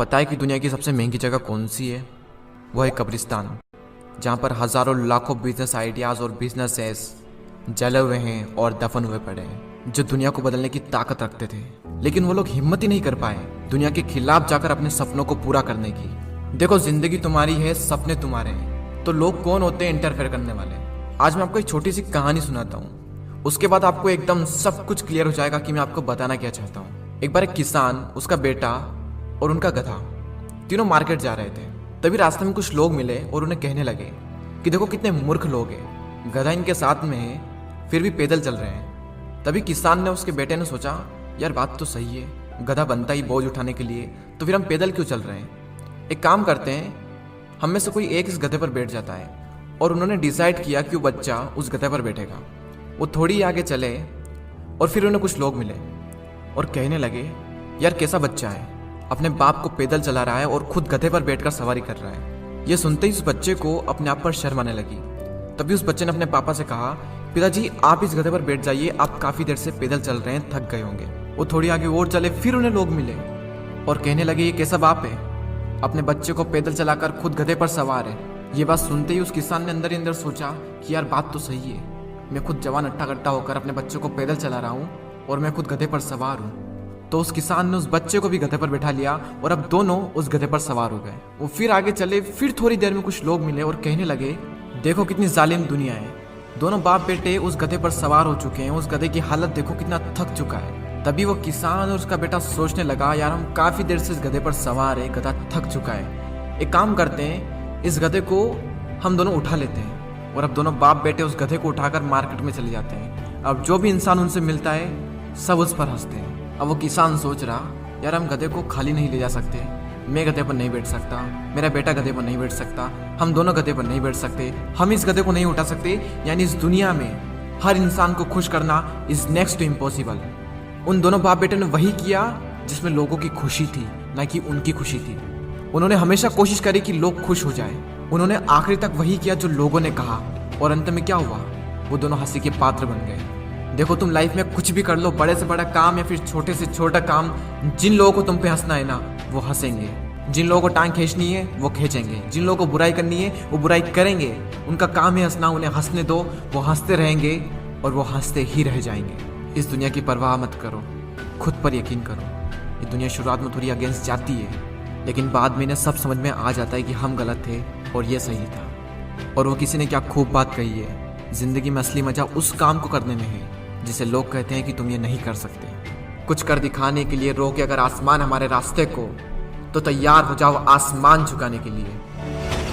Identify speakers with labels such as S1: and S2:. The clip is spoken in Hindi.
S1: पता है कि दुनिया की सबसे महंगी जगह कौन सी है? वो है कब्रिस्तान, जहाँ पर हज़ारों लाखों बिजनेस आइडियाज़ और बिजनेसेस जले हुए हैं और दफन हुए पड़े हैं, जो दुनिया को बदलने की ताकत रखते थे। लेकिन वो लोग हिम्मत ही नहीं कर पाए दुनिया के खिलाफ जाकर अपने सपनों को पूरा करने की। देखो, जिंदगी तुम्हारी है, सपने तुम्हारे हैं, तो लोग कौन होते हैं इंटरफेयर करने वाले? आज मैं आपको एक छोटी सी कहानी सुनाता हूँ, उसके बाद आपको एकदम सब कुछ क्लियर हो जाएगा कि मैं आपको बताना क्या चाहता हूँ। एक बार एक किसान, उसका बेटा और उनका गधा तीनों मार्केट जा रहे थे। तभी रास्ते में कुछ लोग मिले और उन्हें कहने लगे कि देखो कितने मूर्ख लोग हैं, गधा इनके साथ में है फिर भी पैदल चल रहे हैं। तभी किसान ने, उसके बेटे ने सोचा, यार बात तो सही है, गधा बनता ही बोझ उठाने के लिए, तो फिर हम पैदल क्यों चल रहे हैं? एक काम करते हैं, हम में से कोई एक इस गधे पर बैठ जाता है। और उन्होंने डिसाइड किया कि वो बच्चा उस गधे पर बैठेगा। वो थोड़ी आगे चले और फिर उन्हें कुछ लोग मिले और कहने लगे, यार कैसा बच्चा है, अपने बाप को पैदल चला रहा है और खुद गधे पर बैठकर सवारी कर रहा है। ये सुनते ही उस बच्चे को अपने आप पर शर्म आने लगी। तभी उस बच्चे ने अपने पापा से कहा, पिताजी आप इस गधे पर बैठ जाइए, आप काफी देर से पैदल चल रहे हैं, थक गए होंगे। वो थोड़ी आगे और चले, फिर उन्हें लोग मिले और कहने लगे, ये कैसा बाप है, अपने बच्चे को पैदल चलाकर खुद गधे पर सवार है। ये बात सुनते ही उस किसान ने अंदर ही अंदर सोचा कि यार बात तो सही है, मैं खुद जवान अट्टा कट्टा होकर अपने बच्चे को पैदल चला रहा हूँ और मैं खुद गधे पर सवार हूँ। तो उस किसान ने उस बच्चे को भी गधे पर बैठा लिया और अब दोनों उस गधे पर सवार हो गए। वो फिर आगे चले, फिर थोड़ी देर में कुछ लोग मिले और कहने लगे, देखो कितनी जालिम दुनिया है, दोनों बाप बेटे उस गधे पर सवार हो चुके हैं, उस गधे की हालत देखो कितना थक चुका है। तभी वो किसान और उसका बेटा सोचने लगा, यार हम काफी देर से इस गधे पर सवार है, गधा थक चुका है, एक काम करते हैं, इस गधे को हम दोनों उठा लेते हैं। और अब दोनों बाप बेटे उस गधे को उठाकर मार्केट में चले जाते हैं। अब जो भी इंसान उनसे मिलता है सब उस पर हंसते हैं। अब वो किसान सोच रहा, यार हम गधे को खाली नहीं ले जा सकते, मैं गधे पर नहीं बैठ सकता, मेरा बेटा गधे पर नहीं बैठ सकता, हम दोनों गधे पर नहीं बैठ सकते, हम इस गधे को नहीं उठा सकते, यानी इस दुनिया में हर इंसान को खुश करना इज नेक्स्ट टू इम्पॉसिबल। उन दोनों बाप बेटे ने वही किया जिसमें लोगों की खुशी थी, ना कि उनकी खुशी थी। उन्होंने हमेशा कोशिश करी कि लोग खुश हो जाए। उन्होंने आखिरी तक वही किया जो लोगों ने कहा, और अंत में क्या हुआ, वो दोनों हंसी के पात्र बन गए। देखो, तुम लाइफ में कुछ भी कर लो, बड़े से बड़ा काम या फिर छोटे से छोटा काम, जिन लोगों को तुम पे हंसना है ना, वो हंसेंगे। जिन लोगों को टांग खींचनी है वो खींचेंगे, जिन लोगों को बुराई करनी है वो बुराई करेंगे। उनका काम है हंसना, उन्हें हंसने दो, वो हंसते रहेंगे और वो हंसते ही रह जाएंगे। इस दुनिया की परवाह मत करो, खुद पर यकीन करो। ये दुनिया शुरुआत में थोड़ी अगेंस्ट जाती है, लेकिन बाद में इन्हें सब समझ में आ जाता है कि हम गलत थे और ये सही था। और वो किसी ने क्या खूब बात कही है, जिंदगी में असली मजा उस काम को करने में है जिसे लोग कहते हैं कि तुम ये नहीं कर सकते। कुछ कर दिखाने के लिए रोके अगर आसमान हमारे रास्ते को, तो तैयार हो जाओ आसमान झुकाने के लिए।